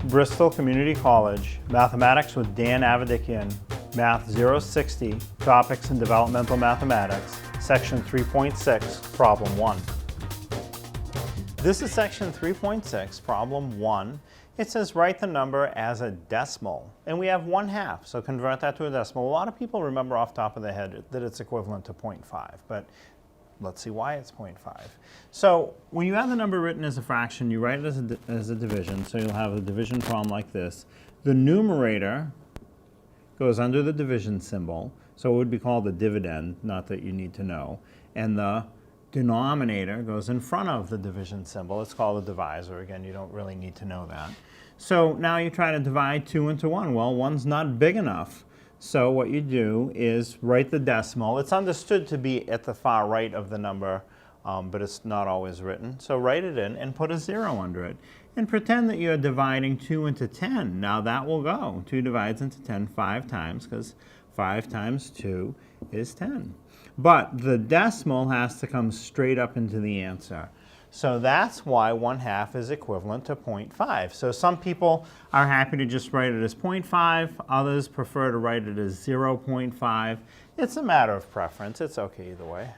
Bristol Community College, Mathematics with Dan Avedikian, Math 060, Topics in Developmental Mathematics, Section 3.6, Problem 1. This is Section 3.6, Problem 1. It says write the number as a decimal, and we have 1/2, so convert that to a decimal. A lot of people remember off the top of their head that it's equivalent to 0.5, but let's see why it's 0.5. So when you have the number written as a fraction, you write it as a division, so you'll have a division problem like this. The numerator goes under the division symbol, so it would be called the dividend, not that you need to know, and the denominator goes in front of the division symbol. It's called a divisor. Again, you don't really need to know that. So now you try to divide 2 into 1. Well, 1's not big enough. So what you do is write the decimal. It's understood to be at the far right of the number, but it's not always written. So write it in and put a 0 under it. And pretend that you're dividing 2 into 10. Now that will go. 2 divides into 10 5 times, because 5 times 2 is 10. But the decimal has to come straight up into the answer. So that's why 1/2 is equivalent to 0.5. So some people are happy to just write it as 0.5. Others prefer to write it as 0.5. It's a matter of preference. It's okay either way.